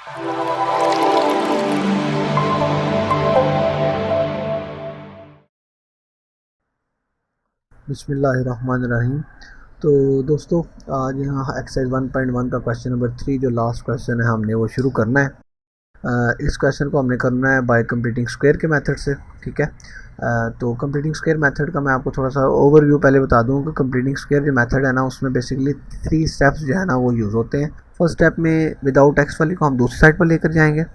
बिस्मिल्लाहिर्रहमानिर्रहीम। तो दोस्तों, आज यहाँ एक्सरसाइज 1.1 का क्वेश्चन नंबर 3 जो लास्ट क्वेश्चन है हमने वो शुरू करना है। इस क्वेश्चन को हमने करना है बाय कंप्लीटिंग स्क्वायर के मेथड से। ठीक है। तो कंप्लीटिंग स्क्वायर मेथड का मैं आपको थोड़ा सा ओवरव्यू पहले बता दूँ कि कंप्लीटिंग स्क्वायर जो मेथड है ना, उसमें बेसिकली 3 स्टेप्स जो है ना वो यूज़ होते हैं। फर्स्ट स्टेप में विदाउट एक्स वाली को हम दूसरी साइड पर लेकर जाएंगे।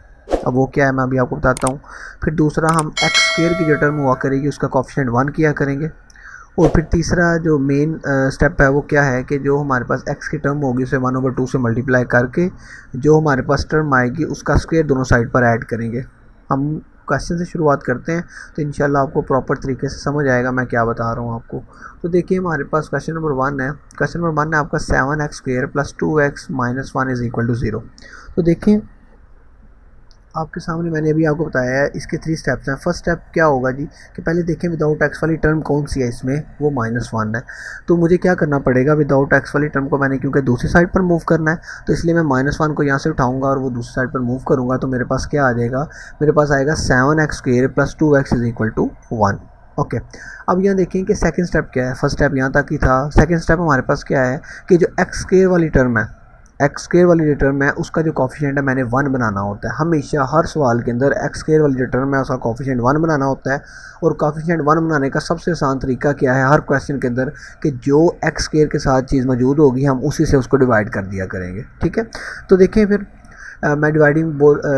अब वो क्या है मैं अभी आपको बताता हूँ। फिर दूसरा, हम एक्स स्क्वायर की जो टर्म हुआ करेगी उसका कोफिशिएंट 1 किया करेंगे। और फिर तीसरा जो मेन स्टेप है वो क्या है कि जो हमारे पास x की टर्म होगी उसे 1/2 से मल्टीप्लाई करके जो हमारे पास टर्म आएगी उसका स्क्वायर दोनों साइड पर ऐड करेंगे। हम क्वेश्चन से शुरुआत करते हैं तो इंशाल्लाह आपको प्रॉपर तरीके से समझ आएगा मैं क्या बता रहा हूँ आपको। तो देखिए, हमारे पास क्वेश्चन नंबर 1 है। क्वेश्चन नंबर 1 है आपका 7x² + 2x - 1 = 0। तो देखिए, आपके सामने मैंने अभी आपको बताया है इसके 3 स्टेप्स हैं। फर्स्ट स्टेप क्या होगा जी कि पहले देखें विदाउट एक्स वाली टर्म कौन सी है इसमें, वो -1 है। तो मुझे क्या करना पड़ेगा, विदाउट एक्स वाली टर्म को मैंने क्योंकि दूसरी साइड पर मूव करना है तो इसलिए मैं -1 को यहाँ से उठाऊंगा और वो दूसरी साइड पर मूव करूँगा। तो मेरे पास क्या आ जाएगा, मेरे पास आएगा 7x² + 2x = 1। ओके। अब यहाँ देखें कि सेकंड स्टेप क्या है। फर्स्ट स्टेप यहाँ तक ही था। सेकंड स्टेप हमारे पास क्या है कि जो x² वाली टर्म है, x² वाली जो टर्म है उसका जो कोफिशिएंट है मैंने 1 बनाना होता है। हमेशा हर सवाल के अंदर x² वाली जो टर्म है उसका कोफिशिएंट 1 बनाना होता है। और कोफिशिएंट 1 बनाने का सबसे आसान तरीका क्या है हर क्वेश्चन के अंदर, कि जो x² के साथ चीज़ मौजूद होगी हम उसी से उसको डिवाइड कर दिया करेंगे। ठीक है। तो देखिए फिर मैं dividing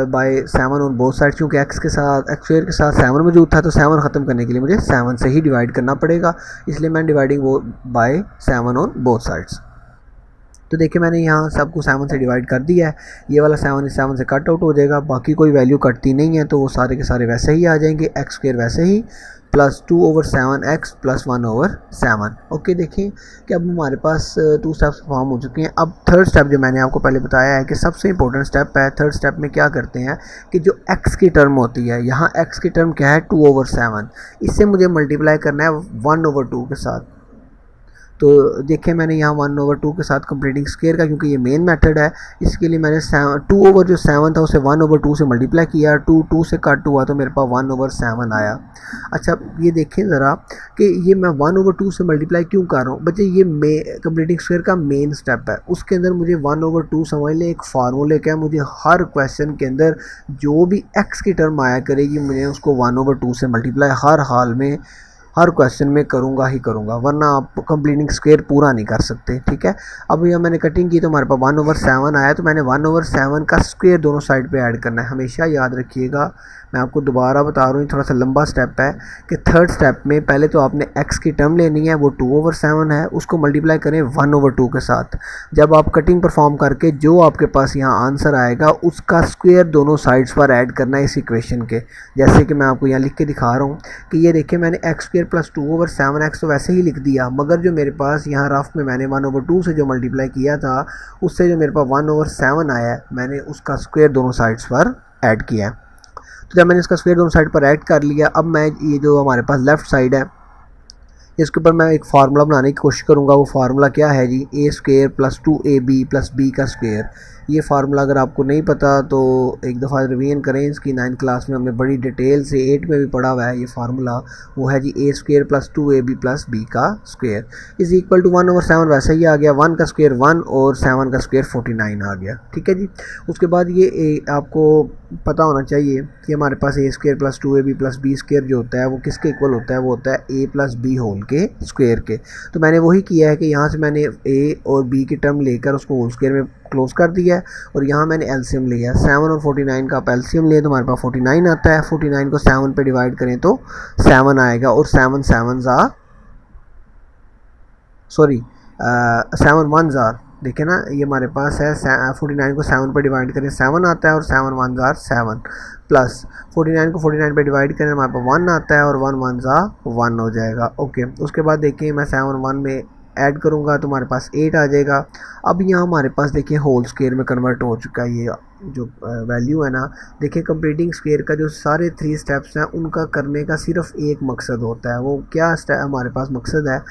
by 7 on both side, क्योंकि x² के साथ 7 मौजूद था तो 7 ख़त्म करने के लिए मुझे 7 से ही डिवाइड करना पड़ेगा, इसलिए मैं dividing by 7 on both sides. तो देखिए, मैंने यहाँ सबको 7 से डिवाइड कर दिया है। ये वाला 7 इस 7 से कट आउट हो जाएगा, बाकी कोई वैल्यू कटती नहीं है तो वो सारे के सारे वैसे ही आ जाएंगे। x² वैसे ही +2/7x + 1/7। ओके। देखिए कि अब हमारे पास 2 स्टेप्स फॉर्म हो चुके हैं। अब थर्ड स्टेप जो मैंने आपको पहले बताया है कि सबसे इंपॉर्टेंट स्टेप है। थर्ड स्टेप में क्या करते हैं कि जो x की टर्म होती है, यहाँ x की टर्म क्या है 2/7, इससे मुझे मल्टीप्लाई करना है 1/2 के साथ। तो देखिए, मैंने यहाँ 1/2 के साथ कंप्लीटिंग स्क्वायर का, क्योंकि ये मेन मेथड है, इसके लिए मैंने 2/7 था उसे 1/2 से मल्टीप्लाई किया। 2 से कट हुआ तो मेरे पास 1/7 आया। अच्छा, ये देखें ज़रा कि ये मैं 1/2 से मल्टीप्लाई क्यों कर रहा हूँ बच्चे। ये कंप्लीटिंग स्क्वायर का मेन स्टेप है, उसके अंदर मुझे 1/2 समझ लें एक फार्मूले का। मुझे हर क्वेश्चन के अंदर जो भी x की टर्म आया करेगी मुझे उसको 1/2 से मल्टीप्लाई हर हाल में हर क्वेश्चन में करूँगा ही करूँगा, वरना आप कंप्लीटिंग स्क्वायर पूरा नहीं कर सकते। ठीक है। अब यह मैंने कटिंग की तो हमारे पास 1/7 आया, तो मैंने 1/7 का स्क्वायर दोनों साइड पे ऐड करना है। हमेशा याद रखिएगा, मैं आपको दोबारा बता रहा हूँ, थोड़ा सा लंबा स्टेप है कि थर्ड स्टेप में पहले तो आपने x की टर्म लेनी है, वो 2/7 है, उसको मल्टीप्लाई करें 1/2 के साथ। जब आप कटिंग परफॉर्म करके जो आपके पास यहाँ आंसर आएगा उसका स्क्वायर दोनों साइड्स पर ऐड करना है इस इक्वेशन के। जैसे कि मैं आपको यहाँ लिख के दिखा रहा हूँ कि ये देखिए, मैंने x² + 2/7x तो वैसे ही लिख दिया, मगर जो मेरे पास यहाँ रफ में मैंने 1/2 से जो मल्टीप्लाई किया था उससे जो मेरे पास 1/7 आया है मैंने उसका स्क्वायर दोनों साइड्स पर ऐड किया है। तो जब मैंने इसका स्क्वायर दोनों साइड पर ऐड कर लिया, अब मैं ये जो हमारे पास लेफ़्ट साइड है इसके ऊपर मैं एक फार्मूला बनाने की कोशिश करूँगा। वो फार्मूला क्या है जी, a² + 2ab + b का स्क्वायर। ये फार्मूला अगर आपको नहीं पता तो एक दफ़ा रिवीजन करें, इसकी 9th क्लास में हमने बड़ी डिटेल से 8 में भी पढ़ा हुआ है ये फार्मूला। वो है जी a² + 2ab + b का स्क्वायर = 1/7। वैसे ही आ गया, 1 का स्क्वायर 1 और 7 का स्क्वायर 49 आ गया। ठीक है जी। उसके बाद ये आपको पता होना चाहिए कि हमारे पास a² + 2ab + b² जो होता है वो किसके इक्वल होता है, वो होता है a + b होल के स्क्वायर के। तो मैंने वही किया है कि यहाँ से मैंने a और b की टर्म लेकर उसको होल स्क्वायर में क्लोज कर दिया है और यहाँ मैंने एलसीएम लिया है। 7 और 49 का आप एलसीएम लें तो हमारे पास 49 आता है। 49 को 7 पे डिवाइड करें तो 7 आएगा और 7 1 ज़ार देखिए ना, ये हमारे पास है 49 को 7 पर डिवाइड करें 7 आता है और 7 1 ज़ार 7 प्लस 49 को 49 पे डिवाइड करें हमारे पास 1 आता है और 1 1 ज़ार 1 हो जाएगा। ओके। उसके बाद देखिए मैं 7 1 में ऐड करूँगा तो हमारे पास 8 आ जाएगा। अब यहाँ हमारे पास देखिए होल स्क्वायर में कन्वर्ट हो चुका है ये जो वैल्यू है ना। देखिए, कंप्लीटिंग स्क्वायर का जो सारे 3 स्टेप्स हैं उनका करने का सिर्फ एक मकसद होता है। वो क्या हमारे पास मकसद है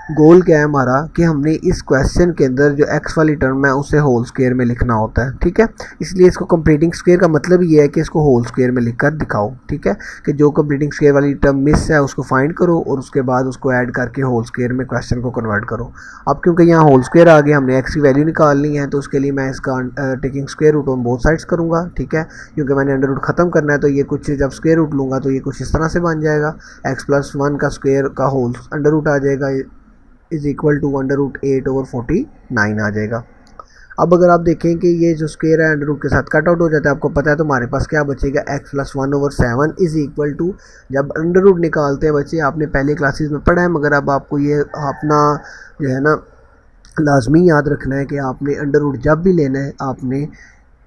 गोल क्या है हमारा कि हमने इस क्वेश्चन के अंदर जो एक्स वाली टर्म है उसे होल स्क्वायर में लिखना होता है, ठीक है। इसलिए इसको कंप्लीटिंग स्क्वायर का मतलब ये है कि इसको होल स्क्वायर में लिखकर दिखाओ, ठीक है, कि जो कंप्लीटिंग स्क्वायर वाली टर्म मिस है उसको फाइंड करो और उसके बाद उसको ऐड करके होल स्क्वायर में क्वेश्चन को कन्वर्ट करो। अब क्योंकि यहाँ होल स्क्वायर आ गया, हमने एक्स की वैल्यू निकालनी है, तो उसके लिए मैं इसका taking square root on both sides करूँगा, ठीक है, क्योंकि मैंने अंडर रूट ख़त्म करना है। तो ये कुछ जब स्क्वायर रूट लूँगा तो ये कुछ इस तरह से बन जाएगा, x+1 का स्क्वायर का होल अंडर रूट आ जाएगा is equal to under root 8/49 आ जाएगा। अब अगर आप देखें कि ये जो स्क्वायर है अंडर रूट के साथ कट आउट हो जाता है, आपको पता है, तो हमारे पास क्या बचेगा, x+1/7 इज इक्वल टू, जब अंडर रूट निकालते हैं बच्चे, आपने पहले क्लासेस में पढ़ा है, मगर अब आपको ये अपना जो है ना लाजमी याद रखना है कि आपने अंडर रूट जब भी लेना है आपने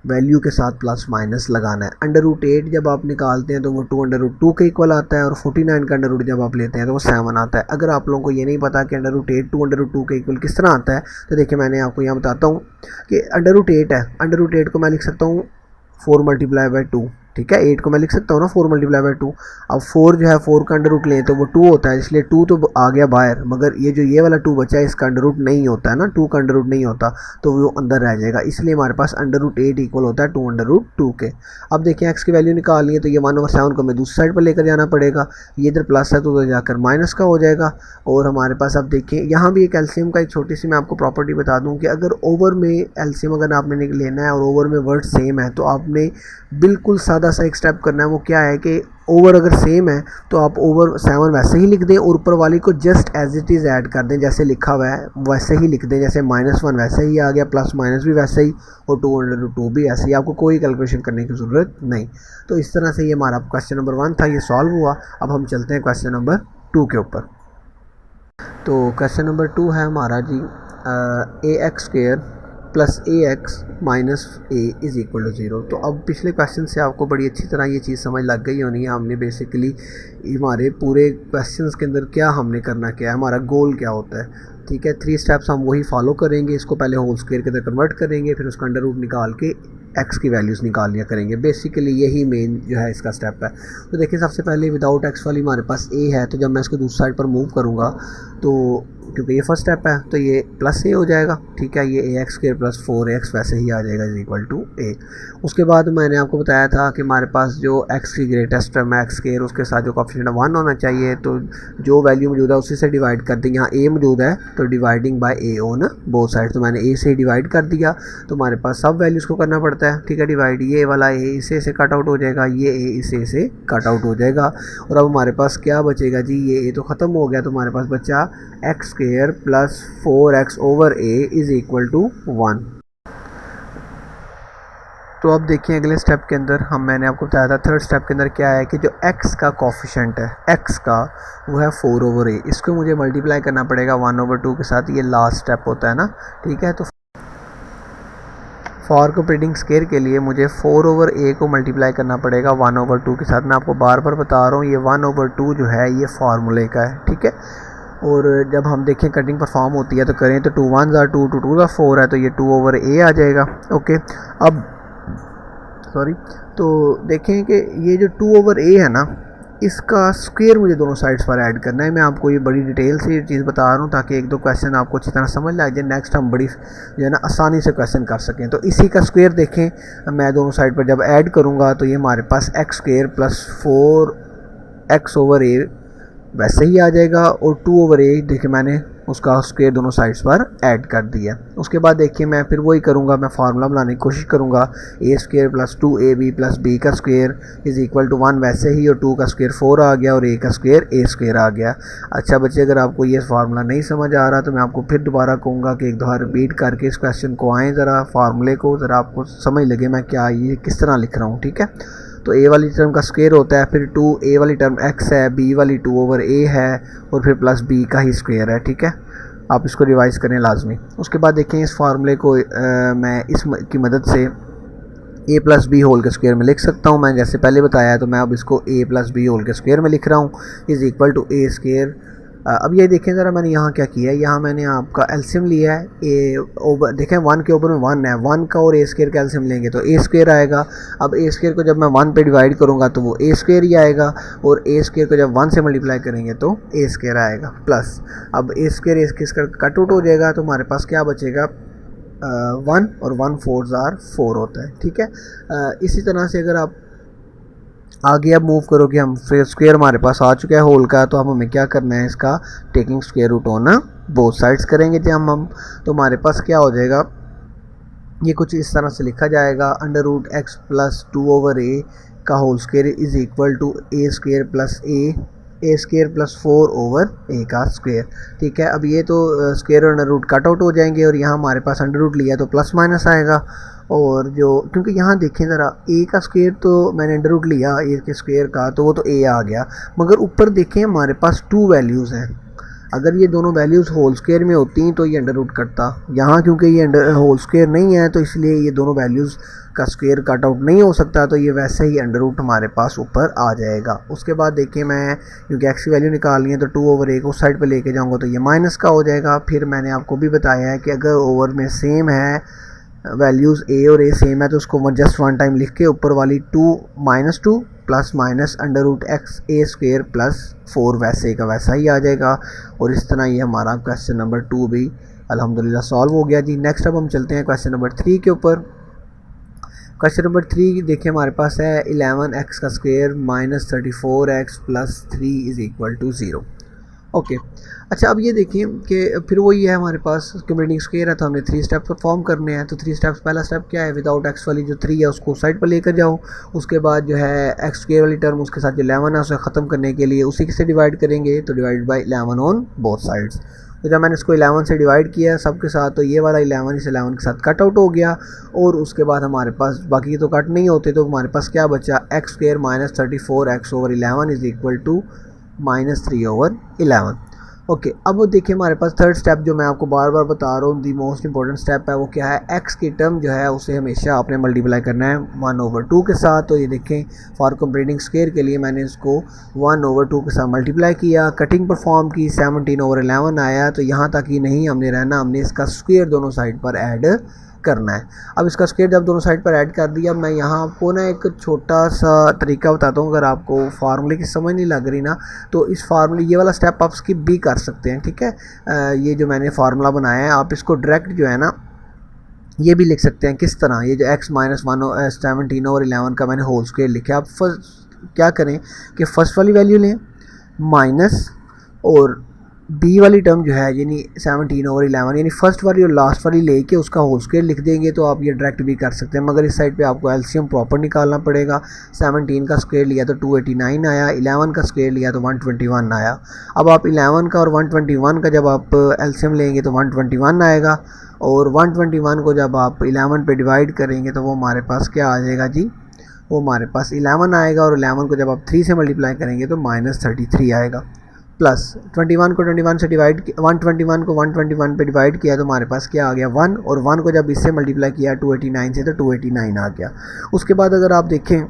वैल्यू के साथ प्लस माइनस लगाना है। अंडर रूट 8 जब आप निकालते हैं तो वो 2 अंडर रूट 2 के इक्वल आता है, और 49 का अंडर रूट जब आप लेते हैं तो वो 7 आता है। अगर आप लोगों को ये नहीं पता कि अंडर रूट 8 2 अंडर रूट 2 के इक्वल किस तरह आता है, तो देखिए मैंने आपको यहाँ बताता हूँ कि अंडर रूट 8 है, अंडर रूट 8 को मैं लिख सकता हूँ 4×2, ठीक है। 8 को मैं लिख सकता हूँ ना 4×2। अब 4 जो है 4 का अंडर रूट लें तो वो 2 होता है, इसलिए 2 तो आ गया बाहर, मगर ये जो ये वाला 2 बचा है इसका अंडर रूट नहीं होता है ना, 2 का अंडर रूट नहीं होता, तो वो अंदर रह जाएगा। इसलिए हमारे पास अंडर रूट 8 इक्वल होता है 2 अंडर रूट 2 के। अब देखिए एक्स की वैल्यू निकालनी है, तो ये 1/7 को हमें दूसरी साइड पर लेकर जाना पड़ेगा, ये इधर प्लस है तो उधर जाकर माइनस का हो जाएगा। और हमारे पास अब देखिए यहाँ भी एक एलसीएम का एक छोटी सी मैं आपको प्रॉपर्टी बता दूँ कि अगर ओवर में एलसीएम अगर आपने लेना है और ओवर में वर्ड सेम है, तो आपने बिल्कुल सादा सा एक स्टेप करना है। वो क्या है कि ओवर अगर सेम है तो आप ओवर 7 वैसे ही लिख दें और ऊपर वाली को just as it is add कर दें, जैसे लिखा हुआ है वैसे ही लिख दें, जैसे -1 वैसे ही आ गया, प्लस माइनस भी वैसे ही, और 2/2 भी ऐसे ही, आपको कोई कैलकुलेशन करने की ज़रूरत नहीं। तो इस तरह से ये हमारा क्वेश्चन नंबर 1 था, ये सॉल्व हुआ। अब हम चलते हैं क्वेश्चन नंबर 2 के ऊपर। तो क्वेश्चन नंबर 2 है हमारा जी ax² + ax - a is equal to 0। तो अब पिछले क्वेश्चन से आपको बड़ी अच्छी तरह ये चीज़ समझ लग गई होनी है। हमने बेसिकली हमारे पूरे क्वेश्चंस के अंदर क्या हमने करना क्या है, हमारा गोल क्या होता है, ठीक है। 3 स्टेप्स हम वही फॉलो करेंगे। इसको पहले होल स्क्वायर के अंदर कन्वर्ट करेंगे, फिर उसका अंडर रूट निकाल के एक्स की वैल्यूज़ निकाल लिया करेंगे। बेसिकली यही मेन जो है इसका स्टेप है। तो देखिए सबसे पहले विदाउट एक्स वाली हमारे पास ए है, तो जब मैं इसको दूसरी साइड पर मूव करूँगा तो क्योंकि ये फर्स्ट स्टेप है तो ये प्लस ए हो जाएगा, ठीक है। ये ax² + 4ax वैसे ही आ जाएगा इज इक्वल टू ए। उसके बाद मैंने आपको बताया था कि हमारे पास जो x की ग्रेटेस्ट टर्म है x² उसके साथ जो कोएफिशिएंट 1 होना चाहिए, तो जो वैल्यू मौजूद है उसी से डिवाइड कर देंगे। यहाँ a मौजूद है तो dividing by a on both side, तो मैंने a से डिवाइड कर दिया, तो हमारे पास सब वैल्यूज़ को करना पड़ता है, ठीक है। डिवाइड ये वाला a इसे से कट आउट हो जाएगा, ये a इसे से कट आउट हो जाएगा, और अब हमारे पास क्या बचेगा जी, ये a तो ख़त्म हो गया, तो हमारे पास बचा x² + 4x/a is equal to 1। तो अब देखिए अगले स्टेप के अंदर मैंने आपको बताया था थर्ड स्टेप के अंदर क्या है कि जो x का कोफिशिएंट है x का वो है 4/a, इसको मुझे मल्टीप्लाई करना पड़ेगा 1/2 के साथ, ये लास्ट स्टेप होता है ना, ठीक है। तो फॉर कंप्लीटिंग स्क्वायर के लिए मुझे 4/a को मल्टीप्लाई करना पड़ेगा 1/2 के साथ। मैं आपको बार बार बता रहा हूँ ये 1/2 जो है ये फार्मूले का है, ठीक है। और जब हम देखें कटिंग परफॉर्म होती है तो करें तो 2 1s are 2, 2 2s are 4 है, तो ये 2/a आ जाएगा, ओके। अब सॉरी, तो देखें कि ये जो 2/a है ना, इसका स्क्वायर मुझे दोनों साइड्स पर ऐड करना है। मैं आपको ये बड़ी डिटेल से ये चीज़ बता रहा हूँ ताकि एक दो क्वेश्चन आपको अच्छी तरह समझ लग जाए, नेक्स्ट हम बड़ी जो है ना आसानी से क्वेश्चन कर सकें। तो इसी का स्क्वायर देखें मैं दोनों साइड पर जब ऐड करूँगा तो ये हमारे पास x² + 4x/a वैसे ही आ जाएगा, और 2/a देखिए मैंने उसका स्क्वायर दोनों साइड्स पर ऐड कर दिया। उसके बाद देखिए मैं फिर वही करूँगा, मैं फार्मूला बनाने की कोशिश करूँगा, a² + 2ab + b का स्क्वायर इज़ इक्वल टू 1 वैसे ही, और 2 का स्क्वायर 4 आ गया, और a का स्क्वायर a² आ गया। अच्छा बच्चे, अगर आपको ये फार्मूला नहीं समझ आ रहा तो मैं आपको फिर दोबारा कहूँगा कि एक दफ़ा रिपीट करके इस क्वेश्चन को आएँ, ज़रा फार्मूले को ज़रा आपको समझ लगे मैं क्या ये किस तरह लिख रहा हूँ, ठीक है। तो a वाली टर्म का स्क्वायर होता है, फिर 2a वाली टर्म x है, b वाली 2/a है, और फिर प्लस b का ही स्क्वायर है, ठीक है। आप इसको रिवाइज करें लाजमी। उसके बाद देखें इस फार्मूले को मैं की मदद से a + b होल के स्क्वायर में लिख सकता हूँ। मैं जैसे पहले बताया तो मैं अब इसको a + b होल के स्क्वायर में लिख रहा हूँ इज़ इक्वल टू a² अब ये देखें ज़रा, मैंने यहाँ क्या किया है, यहाँ मैंने आपका एलसीएम लिया है, ए ओवर देखें 1 के ऊपर में 1 है, 1 का और ए स्क्वायर का एलसीएम लेंगे तो ए स्क्वायर आएगा। अब ए स्क्वायर को जब मैं 1 पे डिवाइड करूँगा तो वो ए स्क्वायर ही आएगा, और ए स्क्वायर को जब 1 से मल्टीप्लाई करेंगे तो ए स्क्वायर आएगा प्लस। अब ए स्क्वायर कट आउट हो जाएगा तो हमारे पास क्या बचेगा, 1 और 1 4 जार 4 होता है, ठीक है। इसी तरह से अगर आप आगे अब मूव करोगे, हम फिर स्क्वायर हमारे पास आ चुका है होल का, तो अब हमें क्या करना है, इसका taking square root on both sides करेंगे जब हम तो हमारे पास क्या हो जाएगा, ये कुछ इस तरह से लिखा जाएगा, under root X plus 2 over A का whole square is equal to A square plus A square plus 4 over A का स्क्वायर, ठीक है। अब ये तो स्क्वायर और अंडर रूट कट आउट हो जाएंगे, और यहाँ हमारे पास अंडर रूट लिया तो प्लस माइनस आएगा, और जो क्योंकि यहाँ देखें ज़रा, ए का स्क्वायर तो मैंने अंडर रूट लिया ए के स्क्वायर का तो वो तो ए आ गया, मगर ऊपर देखें हमारे पास 2 वैल्यूज़ हैं। अगर ये दोनों वैल्यूज़ होल स्क्वायर में होती तो ये अंडर रूट कटता, यहाँ क्योंकि ये अंडर होल स्क्वायर नहीं है तो इसलिए ये दोनों वैल्यूज़ का स्क्वायर कट आउट नहीं हो सकता, तो ये वैसे ही अंडर रूट हमारे पास ऊपर आ जाएगा। उसके बाद देखिए, मैं क्योंकि एक्स की वैल्यू निकालनी है तो 2 ओवर ए को उस साइड पे लेके जाऊँगा तो ये माइनस का हो जाएगा। फिर मैंने आपको भी बताया है कि अगर ओवर में सेम है वैल्यूज़ ए और ए सेम है तो उसको जस्ट 1 टाइम लिख के ऊपर वाली 2 plus minus under root X A square plus 4 वैसे का वैसा ही आ जाएगा। और इस तरह ये हमारा क्वेश्चन नंबर 2 भी अल्हम्दुलिल्लाह सॉल्व हो गया जी। नेक्स्ट अब हम चलते हैं क्वेश्चन नंबर 3 के ऊपर। क्वेश्चन नंबर 3 देखिए हमारे पास है 11x का square minus 34x plus 3 is equal to 0। Okay, अच्छा अब ये देखिए कि फिर वही है, हमारे पास कंप्लीटिंग स्क्वायर है तो हमने 3 स्टेप्स परफॉर्म करने हैं। तो 3 स्टेप्स, पहला स्टेप क्या है, विदाउट एक्स वाली जो 3 है उसको साइड पर लेकर जाओ। उसके बाद जो है एक्स स्क्वायर वाली टर्म उसके साथ जो 11 है उसे ख़त्म करने के लिए उसी से डिवाइड करेंगे, तो divide by 11 on both sides. तो जब मैंने इसको 11 से डिवाइड किया सब के साथ तो ये वाला 11 इस 11 के साथ कट आउट हो गया, और उसके बाद हमारे पास बाकी तो कट नहीं होते, तो हमारे पास क्या बचा, x square minus 34x over 11 is equal to minus 3 over 11। Okay, अब वो देखिए हमारे पास थर्ड स्टेप जो मैं आपको बार बार बता रहा हूँ, दी मोस्ट इंपॉर्टेंट स्टेप है, वो क्या है, एक्स की टर्म जो है उसे हमेशा आपने मल्टीप्लाई करना है 1/2 के साथ। तो ये देखें फॉर कंप्लीटिंग स्क्वायर के लिए मैंने इसको 1/2 के साथ मल्टीप्लाई किया, कटिंग परफॉर्म की, 17/11 आया। तो यहाँ तक ही नहीं हमने रहना, हमने इसका स्क्वायर दोनों साइड पर ऐड करना है। अब इसका स्क्वायर जब दोनों साइड पर ऐड कर दिया, मैं यहाँ आपको ना एक छोटा सा तरीका बताता हूँ, अगर आपको फार्मूले की समझ नहीं लग रही ना तो इस फार्मूले ये वाला स्टेप आप स्किप भी कर सकते हैं, ठीक है। ये जो मैंने फार्मूला बनाया है आप इसको डायरेक्ट जो है ना ये भी लिख सकते हैं। किस तरह, ये जो x माइनस 17/11 का मैंने होल स्क्वायर लिखा। आप क्या करें कि फर्स्ट वाली वैल्यू लें माइनस, और बी वाली टर्म जो है यानी 17/11 यानी फर्स्ट वाली और लास्ट वाली लेके उसका होल स्क्वायर लिख देंगे, तो आप ये डायरेक्ट भी कर सकते हैं, मगर इस साइड पे आपको एलसीएम प्रॉपर निकालना पड़ेगा। 17 का स्क्वायर लिया तो 289 आया, 11 का स्क्वायर लिया तो 121 आया। अब आप 11 का और 121 का जब आप एलसीएम लेंगे तो 121 आएगा, और 121 को जब आप 11 पे डिवाइड करेंगे तो वो हमारे पास क्या आ जाएगा जी, वो हमारे पास 11 आएगा, और 11 को जब आप 3 से मल्टीप्लाई करेंगे तो -33 आएगा, प्लस 21 को 21 से डिवाइड 121 को 121 पे डिवाइड किया तो हमारे पास क्या आ गया 1, और 1 को जब इससे मल्टीप्लाई किया 289 से तो 289 आ गया। उसके बाद अगर आप देखें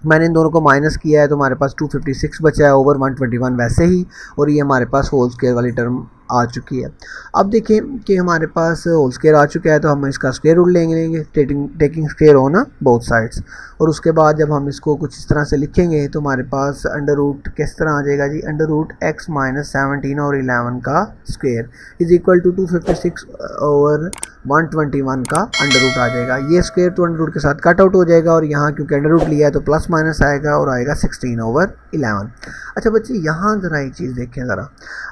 मैंने इन दोनों को माइनस किया है तो हमारे पास 256 बचा है ओवर 121 वैसे ही, और ये हमारे पास होल स्क्वायर वाली टर्म आ चुकी है। अब देखें कि हमारे पास होल स्क्वायर आ चुका है तो हम इसका स्क्वायर रूट लेंगे, taking square on both sides. और उसके बाद जब हम इसको कुछ इस तरह से लिखेंगे तो हमारे पास अंडर रूट किस तरह आ जाएगा जी, अंडर रूट x माइनस 17 और 11 का square is equal to 256 over 121 का अंडर रूट आ जाएगा। ये स्क्वायर तो अंडर रूट के साथ कट आउट हो जाएगा, और यहाँ क्योंकि अंडर रूट लिया है तो प्लस माइनस आएगा और आएगा 16/11। अच्छा बच्चे यहाँ ज़रा एक चीज़ देखें ज़रा,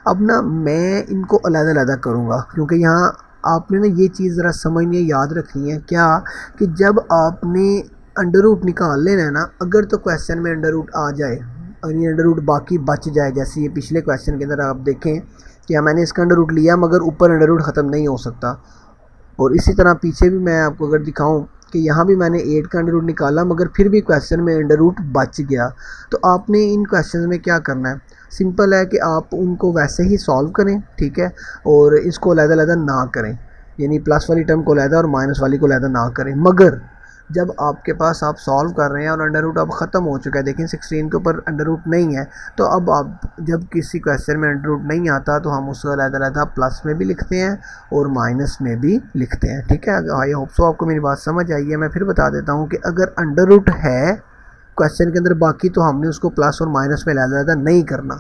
अब ना मैं इनको अलग-अलग करूँगा क्योंकि यहाँ आपने ना ये चीज़ ज़रा समझनी है, याद रखनी है क्या कि जब आपने अंडर रूट निकाल लेना है ना, अगर तो क्वेश्चन में अंडर रूट आ जाए और ये अंडर रूट बाकी बच जाए, जैसे ये पिछले क्वेश्चन के अंदर आप देखें कि मैंने इसका अंडर रूट लिया मगर ऊपर अंडर रूट ख़त्म नहीं हो सकता, और इसी तरह पीछे भी मैं आपको अगर दिखाऊं कि यहाँ भी मैंने 8 का अंडर रूट निकाला मगर फिर भी क्वेश्चन में अंडर रूट बच गया, तो आपने इन क्वेश्चन में क्या करना है, सिंपल है कि आप उनको वैसे ही सॉल्व करें, ठीक है, और इसको अलग-अलग ना करें, यानी प्लस वाली टर्म को अलग और माइनस वाली को अलग ना करें। मगर जब आपके पास आप सॉल्व कर रहे हैं और अंडर रूट अब ख़त्म हो चुका है, देखिए 16 के ऊपर अंडर रूट नहीं है, तो अब आप जब किसी क्वेश्चन में अंडर रूट नहीं आता तो हम उसको अलग-अलग प्लस में भी लिखते हैं और माइनस में भी लिखते हैं, ठीक है। आई होप सो आपको मेरी बात समझ आई है। मैं फिर बता देता हूँ कि अगर अंडर रूट है क्वेश्चन के अंदर बाकी, तो हमने उसको प्लस और माइनस में अलग-अलग नहीं करना,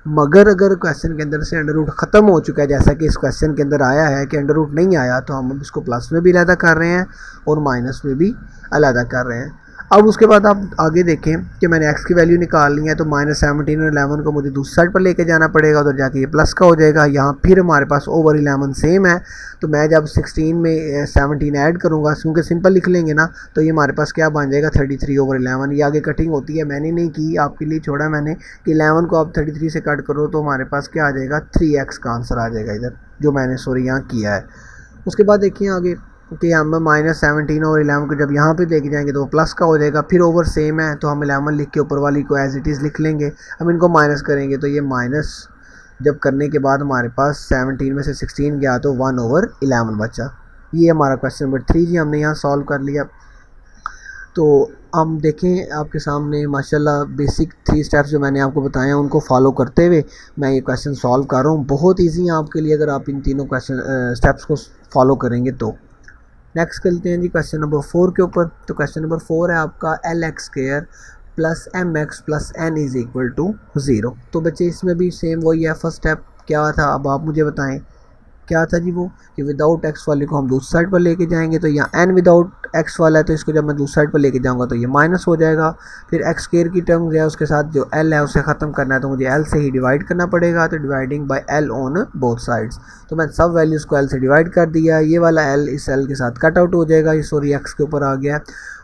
मगर अगर क्वेश्चन के अंदर से अंडर रूट ख़त्म हो चुका है, जैसा कि इस क्वेश्चन के अंदर आया है कि अंडर रूट नहीं आया, तो हम इसको प्लस में भी अलग कर रहे हैं और माइनस में भी अलग कर रहे हैं। अब उसके बाद आप आगे देखें कि मैंने x की वैल्यू निकाल ली है, तो -17 और 11 को मुझे दूसरी साइड पर लेके जाना पड़ेगा, उधर जाके ये प्लस का हो जाएगा। यहाँ फिर हमारे पास ओवर 11 सेम है, तो मैं जब 16 में 17 ऐड करूँगा, क्योंकि सिंपल लिख लेंगे ना, तो ये हमारे पास क्या बन जाएगा 33/11। ये आगे कटिंग होती है, मैंने नहीं की, आपके लिए छोड़ा मैंने कि 11 को आप 33 से कट करो तो हमारे पास क्या आ जाएगा 3x का आंसर आ जाएगा इधर, जो मैंने यहाँ किया है। उसके बाद देखिए आगे कि हम -17 और 11 को जब यहाँ पे लेके जाएंगे तो वो प्लस का हो जाएगा। फिर ओवर सेम है तो हम 11 लिख के ऊपर वाली को एज इट इज़ लिख लेंगे। हम इनको माइनस करेंगे तो ये माइनस जब करने के बाद हमारे पास 17 में से 16 गया तो 1/11 बचा। ये हमारा क्वेश्चन नंबर 3 जी हमने यहाँ सॉल्व कर लिया। तो हम देखें आपके सामने माशाल्लाह बेसिक 3 स्टेप्स जो मैंने आपको बताए हैं उनको फॉलो करते हुए मैं ये क्वेश्चन सॉल्व कर रहा हूँ। बहुत ईजी है आपके लिए अगर आप इन तीनों क्वेश्चन स्टेप्स को फॉलो करेंगे तो। नेक्स्ट चलते हैं जी क्वेश्चन नंबर 4 के ऊपर। तो क्वेश्चन नंबर 4 है आपका LX² + MX + N = 0। तो बच्चे इसमें भी सेम वही है। फर्स्ट स्टेप क्या था, अब आप मुझे बताएं क्या था जी, वो कि विदाउट x वाले को हम दूसरी साइड पर लेके जाएंगे, तो यहाँ n विदाउट x वाला है, तो इसको जब मैं दूसरी साइड पर लेके जाऊंगा तो ये माइनस हो जाएगा। फिर x² की टर्म है उसके साथ जो l है उसे ख़त्म करना है, तो मुझे l से ही डिवाइड करना पड़ेगा, तो dividing by l on both sides. तो मैं सब वैल्यूज़ को l से डिवाइड कर दिया, ये वाला l इस l के साथ कट आउट हो जाएगा, ये सॉरी x के ऊपर आ गया,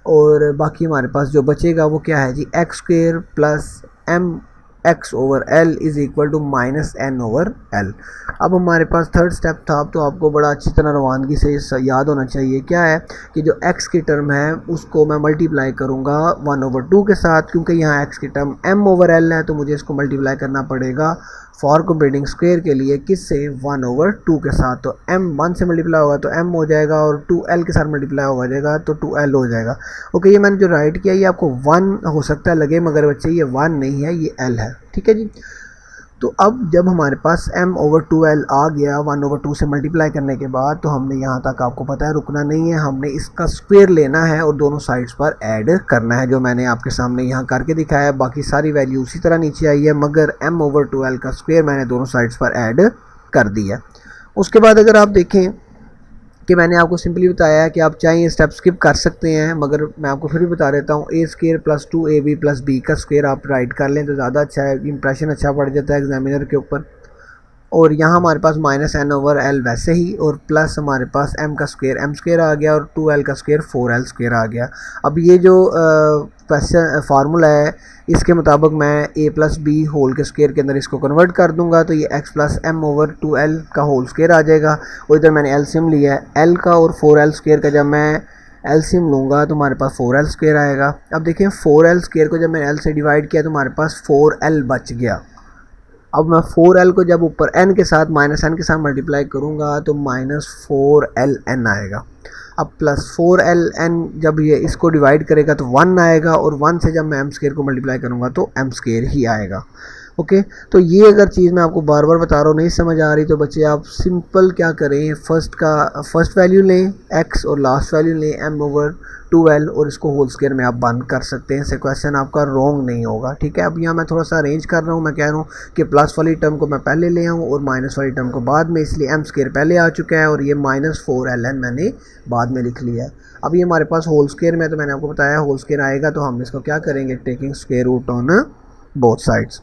और बाकी हमारे पास जो बचेगा वो क्या है जी x² + mx/l = -n/l। अब हमारे पास थर्ड स्टेप था, तो आपको बड़ा अच्छी तरह रवानगी से याद होना चाहिए क्या है कि जो x की टर्म है उसको मैं मल्टीप्लाई करूँगा 1/2 के साथ, क्योंकि यहाँ x की टर्म m/l है, तो मुझे इसको मल्टीप्लाई करना पड़ेगा फॉर कंप्लीटिंग स्क्वायर के लिए किससे 1/2 के साथ। तो m 1 से मल्टीप्लाई होगा तो m हो जाएगा, और 2l के साथ मल्टीप्लाई हो जाएगा तो 2l हो जाएगा। ओके, ये मैंने जो राइट किया ये आपको 1 हो सकता है लगे, मगर बच्चे ये 1 नहीं है, ये l है, ठीक है जी। तो अब जब हमारे पास m/2l आ गया 1/2 से मल्टीप्लाई करने के बाद, तो हमने यहाँ तक आपको पता है रुकना नहीं है, हमने इसका स्क्वायर लेना है और दोनों साइड्स पर ऐड करना है, जो मैंने आपके सामने यहाँ करके दिखाया है। बाकी सारी वैल्यू उसी तरह नीचे आई है, मगर m/2l का स्क्वायर मैंने दोनों साइड्स पर ऐड कर दिया। उसके बाद अगर आप देखें कि मैंने आपको सिंपली बताया है कि आप चाहें ये स्टेप स्किप कर सकते हैं, मगर मैं आपको फिर भी बता देता हूँ a² + 2ab + b का स्क्वायर आप राइट कर लें तो ज़्यादा अच्छा है, इंप्रेशन अच्छा पड़ जाता है एग्जामिनर के ऊपर। और यहाँ हमारे पास -n/l वैसे ही, और प्लस हमारे पास m का स्क्वायर m² आ गया, और 2l का स्क्वायर 4l² आ गया। अब ये जो क्वेश्चन फार्मूला है इसके मुताबिक मैं a + b होल के स्क्वायर के अंदर इसको कन्वर्ट कर दूंगा, तो ये x + m/2l का होल स्क्वायर आ जाएगा। और इधर मैंने एलसीएम लिया है l का, और 4l² का जब मैं एलसीएम लूँगा तो हमारे पास 4l² आएगा। अब देखें 4l² को जब मैंने l से डिवाइड किया तो हमारे पास 4l बच गया। अब मैं 4l को जब ऊपर n के साथ -n के साथ मल्टीप्लाई करूँगा तो -4ln आएगा। अब +4ln जब ये इसको डिवाइड करेगा तो 1 आएगा, और 1 से जब मैं m² को मल्टीप्लाई करूँगा तो m² ही आएगा। ओके, तो ये अगर चीज़ मैं आपको बार बार बता रहा हूँ नहीं समझ आ रही तो बच्चे आप सिंपल क्या करें, फर्स्ट वैल्यू लें x और लास्ट वैल्यू लें m/2l, और इसको होल स्क्वायर में आप बंद कर सकते हैं, इससे क्वेश्चन आपका रॉन्ग नहीं होगा, ठीक है। अब यहाँ मैं थोड़ा सा अरेंज कर रहा हूँ, मैं कह रहा हूँ कि प्लस वाली टर्म को मैं पहले ले आऊँ और माइनस वाली टर्म को बाद में, इसलिए m² पहले आ चुका है और ये -4ln मैंने बाद में लिख लिया है। अब ये हमारे पास होल स्क्वायर में, तो मैंने आपको बताया होल स्क्वायर आएगा तो हम इसको क्या करेंगे, taking square root on both sides.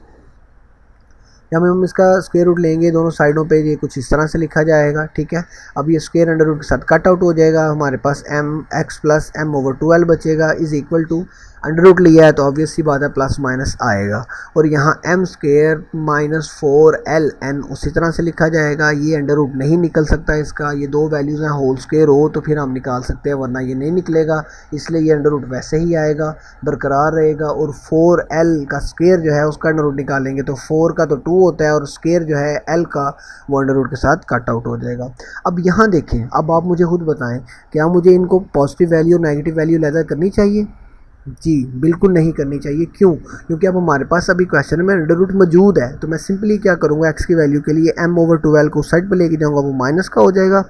जब हम इसका स्क्वायर रूट लेंगे दोनों साइडों पे ये कुछ इस तरह से लिखा जाएगा, ठीक है। अब ये स्क्वायर अंडर रूट के साथ कट आउट हो जाएगा, हमारे पास mx + m/2l बचेगा = अंडर रूट लिया है तो ऑब्वियस सी बात है प्लस माइनस आएगा, और यहाँ m² - 4ln उसी तरह से लिखा जाएगा। ये अंडर रूट नहीं निकल सकता इसका, ये दो वैल्यूज़ हैं, होल स्क्वायर हो तो फिर हम निकाल सकते हैं, वरना ये नहीं निकलेगा, इसलिए ये अंडर रूट वैसे ही आएगा, बरकरार रहेगा। और 4l का स्क्वायर जो है उसका अंडर रूट निकालेंगे तो 4 का तो 2 2 होता है और स्क्वायर जो है एल का वो अंडर रूट के साथ कट आउट हो जाएगा। अब यहाँ देखें, अब आप मुझे खुद बताएं, क्या मुझे इनको पॉजिटिव वैल्यू और नेगेटिव वैल्यू लेकर करनी चाहिए? जी बिल्कुल नहीं करनी चाहिए। क्यों? क्योंकि अब हमारे पास अभी क्वेश्चन में अंडर रूट मौजूद है, तो मैं सिंपली क्या करूँगा, एक्स की वैल्यू के लिए m/12 को साइड पर लेके जाऊँगा, वो माइनस का हो जाएगा।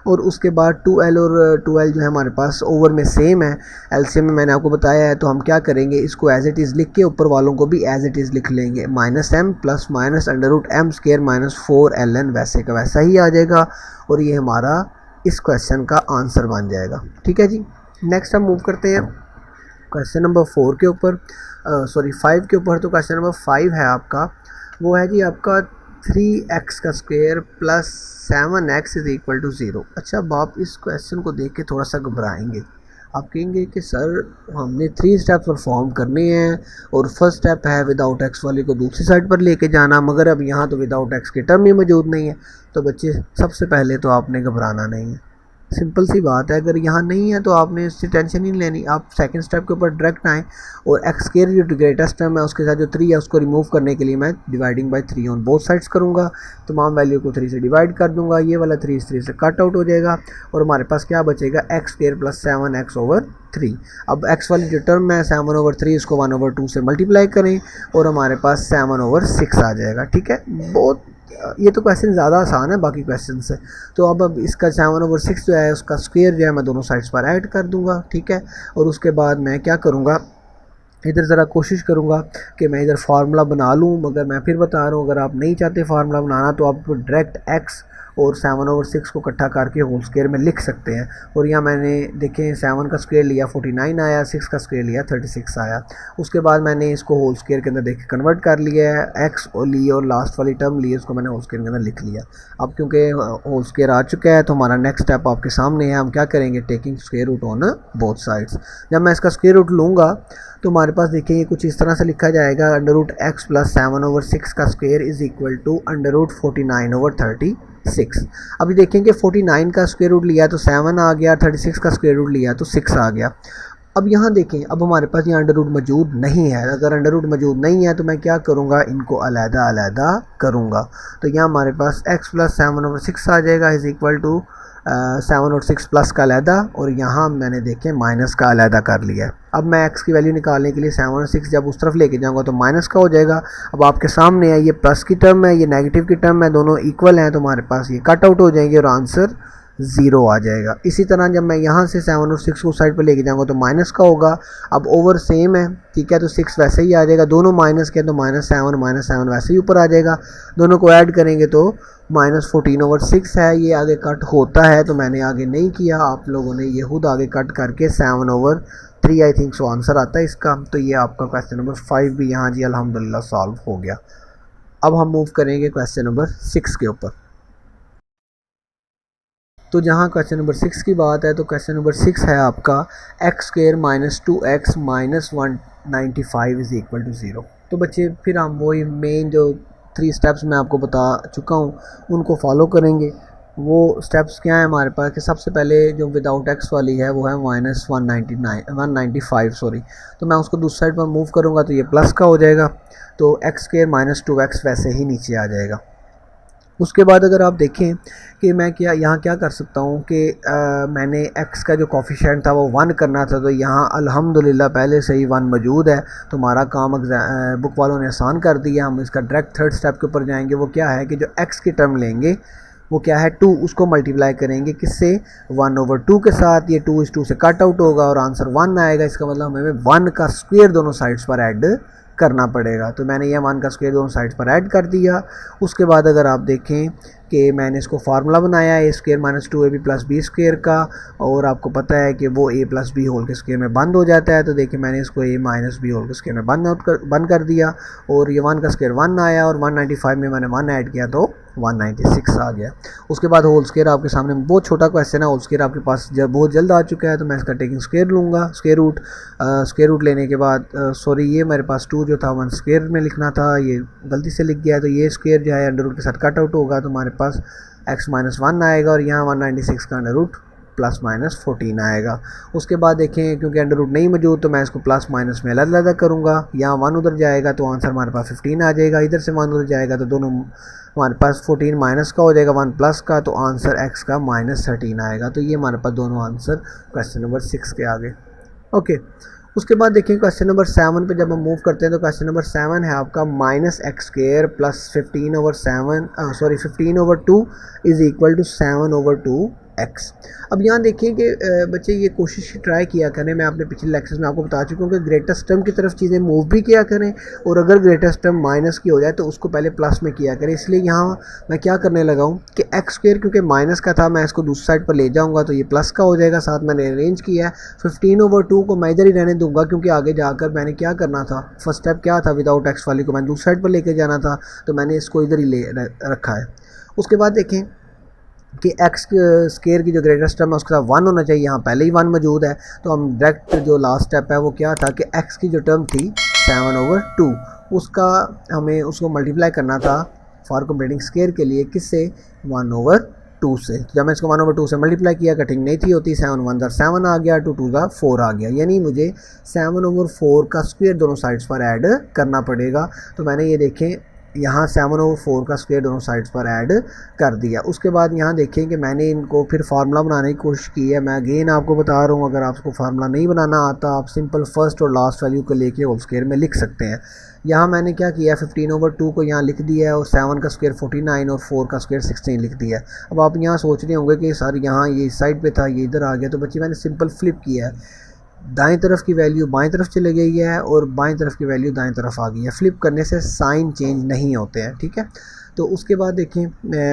और उसके बाद 2l और 2l जो है हमारे पास ओवर में सेम है, एलसीएम में मैंने आपको बताया है, तो हम क्या करेंगे, इसको एज इट इज़ लिख के ऊपर वालों को भी एज इट इज़ लिख लेंगे, -m plus minus under root m square minus 4ln वैसे का वैसा ही आ जाएगा, और ये हमारा इस क्वेश्चन का आंसर बन जाएगा। ठीक है जी। नेक्स्ट हम मूव करते हैं क्वेश्चन नंबर 4 के ऊपर, सॉरी 5 के ऊपर। तो क्वेश्चन नंबर 5 है आपका, वो है जी आपका 3x का square plus 7x is equal to 0। अच्छा, अब आप इस क्वेश्चन को देख के थोड़ा सा घबराएंगे, आप कहेंगे कि सर हमने 3 स्टेप परफॉर्म करने हैं और फर्स्ट स्टेप है विदाउट एक्स वाले को दूसरी साइड पर लेके जाना, मगर अब यहाँ तो विदाउट एक्स के टर्म ही मौजूद नहीं है। तो बच्चे सबसे पहले तो आपने घबराना नहीं है, सिंपल सी बात है, अगर यहाँ नहीं है तो आपने इससे टेंशन ही नहीं लेनी। आप सेकंड स्टेप के ऊपर डायरेक्ट आएँ और एक्स स्क्वायर जो ग्रेटेस्ट टर्म है उसके साथ जो 3 है उसको रिमूव करने के लिए मैं dividing by 3 on both sides करूँगा, तमाम वैल्यू को 3 से डिवाइड कर दूँगा, ये वाला 3 इस 3 से कट आउट हो जाएगा और हमारे पास क्या बचेगा, एक्स स्क्वायर प्लस 7x/3। अब x वाली जो टर्म है 7/3 इसको 1/2 से मल्टीप्लाई करें और हमारे पास 7/6 आ जाएगा। ठीक है, बहुत ये तो क्वेश्चन ज़्यादा आसान है बाकी क्वेश्चन से। तो अब इसका 7/6 जो है उसका स्क्वायर जो है मैं दोनों साइड्स पर ऐड कर दूंगा। ठीक है, और उसके बाद मैं क्या करूँगा, इधर ज़रा कोशिश करूँगा कि मैं इधर फार्मूला बना लूँ, मगर मैं फिर बता रहा हूँ अगर आप नहीं चाहते फार्मूला बनाना तो आप डायरेक्ट x और 7/6 को इकट्ठा करके होल स्क्वायर में लिख सकते हैं। और यहाँ मैंने देखें 7 का स्क्वायर लिया 49 आया, 6 का स्क्वायर लिया 36 आया। उसके बाद मैंने इसको होल स्क्वायर के अंदर देख कन्वर्ट कर लिया है, x और लिए और लास्ट वाली टर्म लिए उसको मैंने होल स्क्वायर के अंदर लिख लिया। अब क्योंकि होल स्क्वायर आ चुका है तो हमारा नेक्स्ट स्टेप आपके सामने है, हम क्या करेंगे, taking square root on both sides. जब मैं इसका स्क्वायर रूट लूँगा तो हमारे पास देखिए ये कुछ इस तरह से लिखा जाएगा, अंडर रूट x प्लस 7/6 का square is equal to under root 49/36। अभी देखेंगे 49 का स्क्वायर रूट लिया तो 7 आ गया, 36 का स्क्वायर रूट लिया तो 6 आ गया। अब यहाँ देखें, अब हमारे पास यहाँ अंडर रूट मौजूद नहीं है, अगर अंडर रूट मौजूद नहीं है तो मैं क्या करूँगा, इनको अलहदा अलहदा करूँगा। तो यहाँ हमारे पास x प्लस 7/6 आ जाएगा इज इक्वल टू 7 और 6 प्लस का अलहदा, और यहाँ मैंने देखें माइनस का अलहदा कर लिया है। अब मैं x की वैल्यू निकालने के लिए 7 और 6 जब उस तरफ लेके जाऊँगा तो माइनस का हो जाएगा। अब आपके सामने है ये प्लस की टर्म है, ये नेगेटिव की टर्म है, दोनों इक्वल हैं तो हमारे पास ये कट आउट हो जाएंगे और आंसर 0 आ जाएगा। इसी तरह जब मैं यहाँ से 7 और 6 को साइड पर लेके जाऊँगा तो माइनस का होगा। अब ओवर सेम है, ठीक है, तो 6 वैसे ही आ जाएगा, दोनों माइनस के तो -7 वैसे ही ऊपर आ जाएगा। दोनों को ऐड करेंगे तो -14/6 है, ये आगे कट होता है तो मैंने आगे नहीं किया, आप लोगों ने ये खुद आगे कट करके 7/3 आई थिंक सो आंसर आता है इसका। तो ये आपका क्वेश्चन नंबर 5 भी यहाँ जी अल्हम्दुलिल्लाह सॉल्व हो गया। अब हम मूव करेंगे क्वेश्चन नंबर 6 के ऊपर। तो जहाँ क्वेश्चन नंबर 6 की बात है तो क्वेश्चन नंबर 6 है आपका x square minus 2x minus 195 is equal to 0। तो बच्चे फिर हम वही मेन जो 3 स्टेप्स मैं आपको बता चुका हूँ उनको फॉलो करेंगे। वो स्टेप्स क्या है हमारे पास कि सबसे पहले जो विदाउट x वाली है वो है -195 सॉरी, तो मैं उसको दूसरी साइड पर मूव करूँगा तो ये प्लस का हो जाएगा, तो x स्क्वायर माइनस 2x वैसे ही नीचे आ जाएगा। उसके बाद अगर आप देखें कि मैं यहाँ क्या कर सकता हूँ कि मैंने x का जो कोफिशिएंट था वो 1 करना था, तो यहाँ अल्हम्दुलिल्लाह पहले से ही 1 मौजूद है, तो हमारा काम बुक वालों ने आसान कर दिया। हम इसका डायरेक्ट थर्ड स्टेप के ऊपर जाएंगे। वो क्या है कि जो x की टर्म लेंगे वो क्या है 2, उसको मल्टीप्लाई करेंगे किससे, 1/2 के साथ। ये 2 इस 2 से कट आउट होगा और आंसर 1 आएगा। इसका मतलब हमें 1 का स्क्वायर दोनों साइड्स पर ऐड करना पड़ेगा। तो मैंने ये 1 का स्क्वायर दोनों साइड्स पर ऐड कर दिया। उसके बाद अगर आप देखें कि मैंने इसको फार्मूला बनाया है a square minus 2ab plus b square का, और आपको पता है कि वो a प्लस बी होल के स्क्वायर में बंद हो जाता है। तो देखिए मैंने इसको a माइनस बी होल के स्क्वायर में बंद कर दिया, और ये 1 का स्क्वायर 1 आया, और 195 में मैंने 1 ऐड किया तो 196 आ गया। उसके बाद होल स्क्वायर आपके सामने बहुत छोटा क्वेश्चन है, होल स्क्वायर आपके पास बहुत जल्द आ चुका है, तो मैं इसका टेकिंग स्क्वायर लूँगा। स्क्वायर रूट लेने के बाद सॉरी ये मेरे पास 2 जो था 1 स्क्वायर में लिखना था, ये गलती से लिख गया, तो ये स्क्वायर जो है अंडर रूट के साथ कट आउट होगा, तो हमारे पास x माइनस 1 आएगा, और यहाँ 196 का अंडर रूट प्लस माइनस 14 आएगा। उसके बाद देखें क्योंकि अंडर रूट नहीं मौजूद तो मैं इसको प्लस माइनस में अलग अलग करूँगा। यहाँ 1 उधर जाएगा तो आंसर हमारे पास 15 आ जाएगा, इधर से 1 उधर जाएगा तो दोनों हमारे पास 14 माइनस का हो जाएगा 1 प्लस का, तो आंसर x का -13 आएगा। तो ये हमारे पास दोनों आंसर क्वेश्चन नंबर 6 के आगे। ओके, उसके बाद देखिए क्वेश्चन नंबर 7 पे जब हम मूव करते हैं तो क्वेश्चन नंबर 7 है आपका -x² plus 15/2 is equal to 7/2x। अब यहाँ देखिए कि बच्चे ये कोशिश ट्राई किया करें, मैं आपने पिछले लेक्चर्स में आपको बता चुका हूँ कि ग्रेटेस्ट टर्म की तरफ चीज़ें मूव भी किया करें, और अगर ग्रेटेस्ट टर्म माइनस की हो जाए तो उसको पहले प्लस में किया करें। इसलिए यहाँ मैं क्या करने लगा हूँ कि x² क्योंकि माइनस का था मैं इसको दूसरी साइड पर ले जाऊँगा तो ये प्लस का हो जाएगा। साथ मैंने अरेंज किया है 15/2 को मैं इधर ही रहने दूंगा क्योंकि आगे जाकर मैंने क्या करना था, फर्स्ट स्टेप क्या था, विदाउट x वाली को मैंने दूसरी साइड पर लेके जाना था, तो मैंने इसको इधर ही ले रखा है। उसके बाद देखें कि x² की जो ग्रेटेस्ट टर्म है उसके साथ 1 होना चाहिए, यहाँ पहले ही 1 मौजूद है, तो हम डायरेक्ट जो लास्ट स्टेप है वो क्या था कि x की जो टर्म थी 7/2 उसका हमें उसको मल्टीप्लाई करना था फॉर कंप्लीटिंग स्क्वायर के लिए, किससे, 1/2 से। जब मैं इसको 1/2 से मल्टीप्लाई किया कटिंग नहीं थी होती, 7 1 7 आ गया, 2 2 4 आ गया, यानी मुझे 7/4 का स्क्वायर दोनों साइड्स पर ऐड करना पड़ेगा। तो मैंने ये देखें यहाँ 7/4 का स्क्वायर दोनों साइड्स पर ऐड कर दिया। उसके बाद यहाँ देखें कि मैंने इनको फिर फार्मूला बनाने की कोशिश की है। मैं अगेन आपको बता रहा हूँ, अगर आपको फार्मूला नहीं बनाना आता आप सिंपल फर्स्ट और लास्ट वैल्यू को लेके होल स्क्वायर में लिख सकते हैं। यहाँ मैंने क्या किया, 15/2 को यहाँ लिख दिया है और 7 का स्क्वायर 49 और 4 का स्क्वायर 16 लिख दिया है। अब आप यहाँ सोच रहे होंगे कि सर यहाँ ये इस साइड पे था ये इधर आ गया, तो बच्चे मैंने सिंपल फ्लिप किया है, दाएं तरफ की वैल्यू बाएं तरफ चली गई है और बाएं तरफ की वैल्यू दाएं तरफ आ गई है। फ्लिप करने से साइन चेंज नहीं होते हैं, ठीक है। तो उसके बाद देखें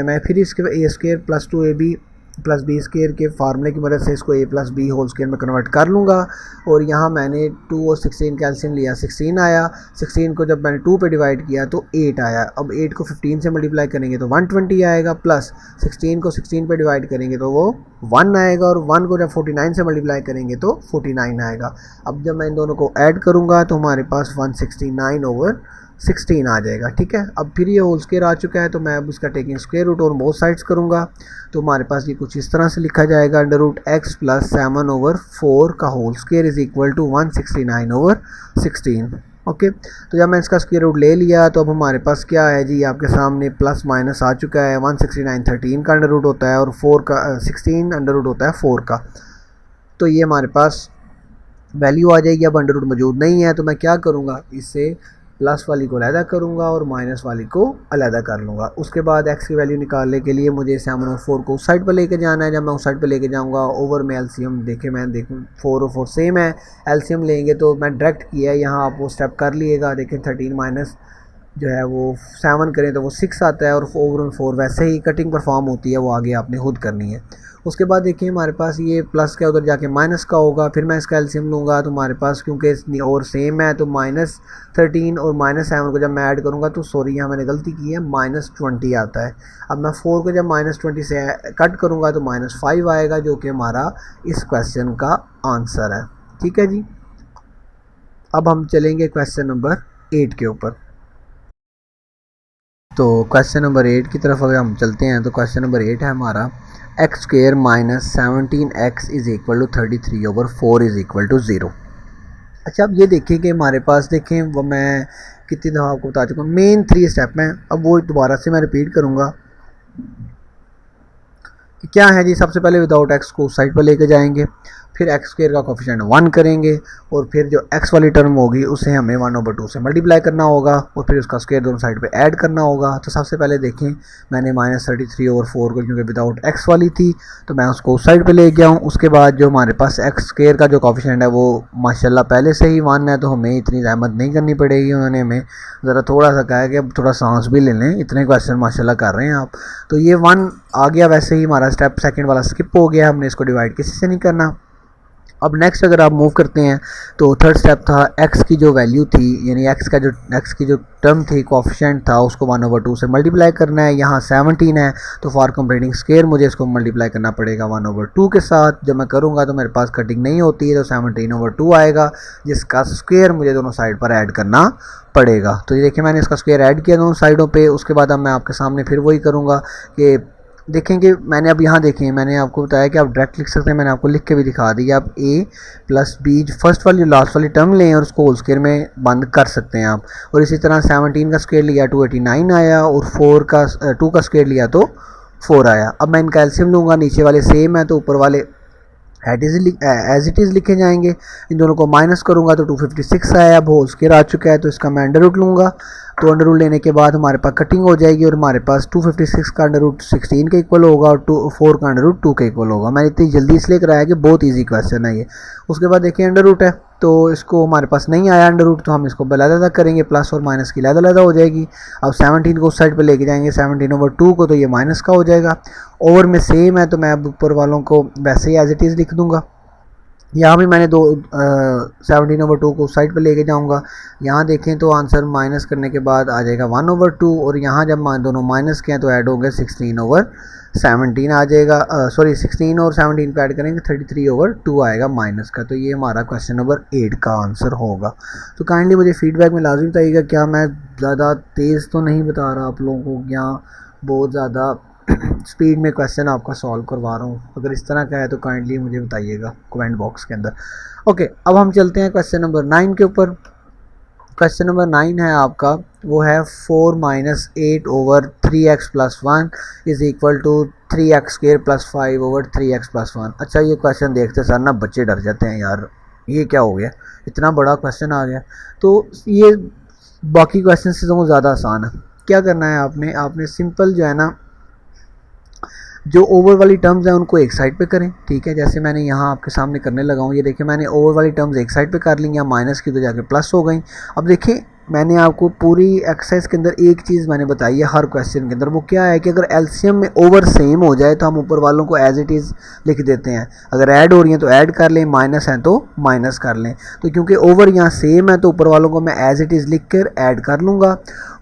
मैं फिर इसके a² plus 2ab plus b² के फार्मूले की मदद से इसको a plus b whole square में कन्वर्ट कर लूँगा। और यहाँ मैंने 2 और 16 का एलसीएम लिया, 16 आया, 16 को जब मैंने 2 पे डिवाइड किया तो 8 आया। अब 8 को 15 से मल्टीप्लाई करेंगे तो 120 आएगा, प्लस 16 को 16 पे डिवाइड करेंगे तो वो 1 आएगा, और 1 को जब 49 से मल्टीप्लाई करेंगे तो 49 आएगा। अब जब मैं इन दोनों को ऐड करूँगा तो हमारे पास 169/16 आ जाएगा, ठीक है। अब फिर ये होल स्क्वायर आ चुका है तो मैं अब इसका टेकिंग स्क्वायर रूट और बोथ साइड्स करूँगा, तो हमारे पास ये कुछ इस तरह से लिखा जाएगा, √x प्लस 7/4 का whole square is equal to 169/16। Okay, तो जब मैं इसका स्क्वायर रूट ले लिया तो अब हमारे पास क्या है जी, आपके सामने प्लस माइनस आ चुका है। 169 13 का अंडर रूट होता है और 4 का 16 अंडर रूट होता है 4 का, तो ये हमारे पास वैल्यू आ जाएगी। अब अंडर रूट मौजूद नहीं है तो मैं क्या करूँगा, इससे प्लस वाली को अलहदा करूँगा और माइनस वाली को अलहदा कर लूँगा। उसके बाद x की वैल्यू निकालने के लिए मुझे 7/4 को उस साइड पर लेके जाना है। जब मैं उस साइड पर लेके जाऊँगा ओवर में एलसीएम देखे, मैं देखूँ 4 और 4 सेम है, एलसीएम लेंगे तो मैं डायरेक्ट किया है, यहाँ आप वो स्टेप कर लिएगा। देखें 13 माइनस जो है वो 7 करें तो वो 6 आता है, और ओवर में 4 वैसे ही कटिंग परफॉर्म होती है, वो आगे आपने खुद करनी है। उसके बाद देखिए हमारे पास ये प्लस का उधर जाके माइनस का होगा, फिर मैं इसका एलसीएम लूँगा तो हमारे पास क्योंकि और सेम है तो -13 और -7 को जब मैं ऐड करूँगा तो सॉरी यहाँ मैंने गलती की है, -20 आता है। अब मैं 4 को जब -20 से कट करूँगा तो -5 आएगा, जो कि हमारा इस क्वेश्चन का आंसर है, ठीक है जी। अब हम चलेंगे क्वेश्चन नंबर 8 के ऊपर। तो क्वेश्चन नंबर 8 की तरफ अगर हम चलते हैं तो क्वेश्चन नंबर 8 है हमारा x² minus 17x is equal to 33/4 is equal to 0। अच्छा, अब ये देखिए कि हमारे पास देखें वो मैं कितनी दफ़ा आपको बता चुका हूँ, मेन 3 स्टेप हैं। अब वो दोबारा से मैं रिपीट करूँगा कि क्या है जी। सबसे पहले विदाउट x को साइड पर लेके जाएंगे, फिर x² का कोफिशिएंट 1 करेंगे, और फिर जो x वाली टर्म होगी उसे हमें 1/2 से मल्टीप्लाई करना होगा, और फिर उसका स्क्वायर दोनों साइड पे ऐड करना होगा। तो सबसे पहले देखें मैंने -33/4 को क्योंकि विदाउट x वाली थी तो मैं उसको उस साइड पे ले गया हूँ। उसके बाद जो हमारे पास x² का जो कोफिशिएंट है वो माशाल्लाह पहले से ही 1 है, तो हमें इतनी ज़हमत नहीं करनी पड़ेगी। उन्होंने हमें ज़रा थोड़ा सा कहा है कि अब थोड़ा सांस भी ले लें, इतने क्वेश्चन माशाल्लाह कर रहे हैं आप। तो ये 1 आ गया, वैसे ही हमारा स्टेप सेकंड वाला स्किप हो गया, हमने इसको डिवाइड किसी से नहीं करना। अब नेक्स्ट अगर आप मूव करते हैं तो थर्ड स्टेप था x की जो वैल्यू थी, यानी x की जो टर्म थी कोफिशिएंट था उसको 1/2 से मल्टीप्लाई करना है। यहाँ 17 है तो फॉर कंप्लीटिंग स्क्वायर मुझे इसको मल्टीप्लाई करना पड़ेगा 1/2 के साथ। जब मैं करूँगा तो मेरे पास कटिंग नहीं होती है तो 17/2 आएगा, जिसका स्क्वायर मुझे दोनों साइड पर ऐड करना पड़ेगा। तो ये देखिए मैंने इसका स्क्वायर ऐड किया दोनों साइडों पे। उसके बाद अब मैं आपके सामने फिर वही करूँगा कि देखेंगे मैंने अब यहाँ देखें, मैंने आपको बताया कि आप डायरेक्ट लिख सकते हैं, मैंने आपको लिख के भी दिखा दिया। आप a प्लस बी फर्स्ट वाली लास्ट वाली टर्म लें और उसको होल स्क्वायर में बंद कर सकते हैं आप। और इसी तरह 17 का स्क्वायर लिया 289 आया, और 2 का स्क्वायर लिया तो 4 आया। अब मैं इनका एलसीएम लूँगा, नीचे वाले सेम है तो ऊपर वाले एज इट इज़ लिखे जाएंगे। इन दोनों को माइनस करूँगा तो 256 आया। अब होल स्क्वायर आ चुका है तो इसका मैं अंडर रूट लूँगा, तो अंडर रूट लेने के बाद हमारे पास कटिंग हो जाएगी और हमारे पास 256 का अंडर रूट 16 के इक्वल होगा और 4 का अंडर रूट 2 के इक्वल होगा। मैंने इतनी जल्दी इसलिए कराया कि बहुत ईजी क्वेश्चन है ये। उसके बाद देखिए अंडर रूट है तो इसको हमारे पास नहीं आया अंडर रूट, तो हम इसको अलग-अलग करेंगे, प्लस और माइनस की अलग-अलग हो जाएगी। अब 17 को उस साइड पर लेके जाएंगे 17/2 को, तो ये माइनस का हो जाएगा। ओवर में सेम है तो मैं अब ऊपर वालों को वैसे ही एज इट इज़ लिख दूँगा। यहाँ भी मैंने 17/2 को साइड पे लेके जाऊँगा। यहाँ देखें तो आंसर माइनस करने के बाद आ जाएगा 1/2, और यहाँ जब दोनों माइनस के हैं तो ऐड होंगे 16/17 आ जाएगा। 16 और 17 पे ऐड करेंगे 33/2 आएगा माइनस का। तो ये हमारा क्वेश्चन नंबर 8 का आंसर होगा। तो काइंडली मुझे फीडबैक में लाजमी बताइएगा, क्या मैं ज़्यादा तेज़ तो नहीं बता रहा आप लोगों को, या बहुत ज़्यादा स्पीड में क्वेश्चन आपका सॉल्व करवा रहा हूँ। अगर इस तरह का है तो काइंडली मुझे बताइएगा कमेंट बॉक्स के अंदर। ओके, अब हम चलते हैं क्वेश्चन नंबर 9 के ऊपर। क्वेश्चन नंबर 9 है आपका, वो है 4 - 8/3x + 1 is equal to 3x square + 5/3x + 1। अच्छा, ये क्वेश्चन देखते सर ना बच्चे डर जाते हैं यार, ये क्या हो गया, इतना बड़ा क्वेश्चन आ गया। तो ये बाकी क्वेश्चन से तो ज़्यादा आसान है। क्या करना है आपने सिंपल जो है ना, जो ओवर वाली टर्म्स हैं उनको एक साइड पे करें, ठीक है। जैसे मैंने यहाँ आपके सामने करने लगा हूँ, ये देखिए मैंने ओवर वाली टर्म्स एक साइड पे कर ली हैं, माइनस की तो जाके प्लस हो गई। अब देखिए मैंने आपको पूरी एक्सरसाइज के अंदर एक चीज़ मैंने बताई है हर क्वेश्चन के अंदर, वो क्या है कि अगर एलसीएम में ओवर सेम हो जाए तो हम ऊपर वालों को एज इट इज़ लिख देते हैं। अगर ऐड हो रही हैं तो ऐड कर लें, माइनस हैं तो माइनस कर लें। तो क्योंकि ओवर यहाँ सेम है तो ऊपर वालों को मैं एज इट इज़ लिख कर ऐड कर लूँगा,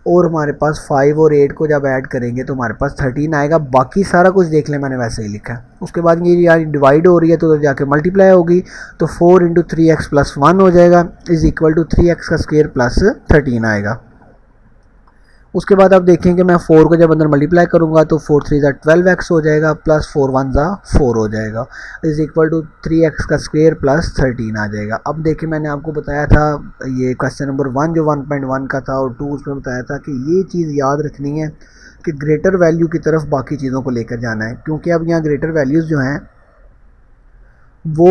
और हमारे पास 5 और 8 को जब ऐड करेंगे तो हमारे पास 13 आएगा। बाकी सारा कुछ देख लें, मैंने वैसे ही लिखा है। उसके बाद ये यार डिवाइड हो रही है तो जाके मल्टीप्लाई होगी, तो 4 × 3x + 1 हो जाएगा इज इक्वल टू 3x का स्क्वायर प्लस 13 आएगा। उसके बाद आप देखेंगे मैं 4 को जब अंदर मल्टीप्लाई करूंगा तो 4 × 3 = 12x हो जाएगा, प्लस 4 × 1 = 4 हो जाएगा, इज इक्वल टू 3x का स्क्वायर प्लस 13 आ जाएगा। अब देखिए मैंने आपको बताया था ये क्वेश्चन नंबर 1 जो 1.1 का था और 2 उसमें बताया था कि ये चीज़ याद रखनी है कि ग्रेटर वैल्यू की तरफ बाकी चीज़ों को लेकर जाना है, क्योंकि अब यहाँ ग्रेटर वैल्यूज़ जो हैं वो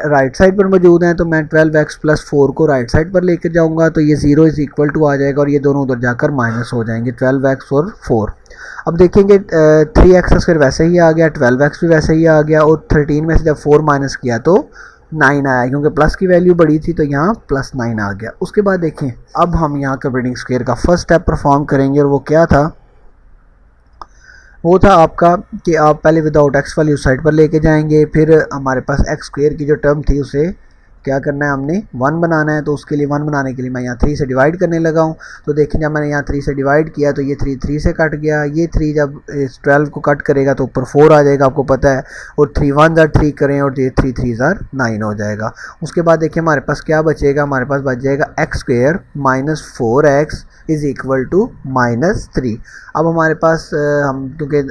राइट साइड पर मौजूद हैं। तो मैं 12x + 4 को राइट साइड पर लेकर जाऊंगा तो ये 0 इज इक्वल टू आ जाएगा और ये दोनों उधर जाकर माइनस हो जाएंगे, 12x और 4। अब देखेंगे 3x का स्क्वायर वैसे ही आ गया, 12x भी वैसे ही आ गया, और 13 में से जब 4 माइनस किया तो 9 आया, क्योंकि प्लस की वैल्यू बड़ी थी तो यहाँ +9 आ गया। उसके बाद देखें अब हम यहाँ कंप्लीटिंग स्क्वायर का फर्स्ट स्टेप परफॉर्म करेंगे, और वो क्या था, वो था आपका कि आप पहले विदाउट एक्स वाली उस साइड पर लेके जाएंगे, फिर हमारे पास एक्स स्क्वायर की जो टर्म थी उसे क्या करना है, हमने 1 बनाना है। तो उसके लिए 1 बनाने के लिए मैं यहाँ 3 से डिवाइड करने लगा हूँ। तो देखिए जब मैंने यहाँ 3 से डिवाइड किया तो ये 3 से कट गया, ये 3 जब इस 12 को कट करेगा तो ऊपर 4 आ जाएगा, आपको पता है, और 3 × 1 = 3 करें और ये 3 × 3 = 9 हो जाएगा। उसके बाद देखिए हमारे पास क्या बचेगा, हमारे पास बच जाएगा x² - 4x is equal to -3। अब हमारे पास हम क्योंकि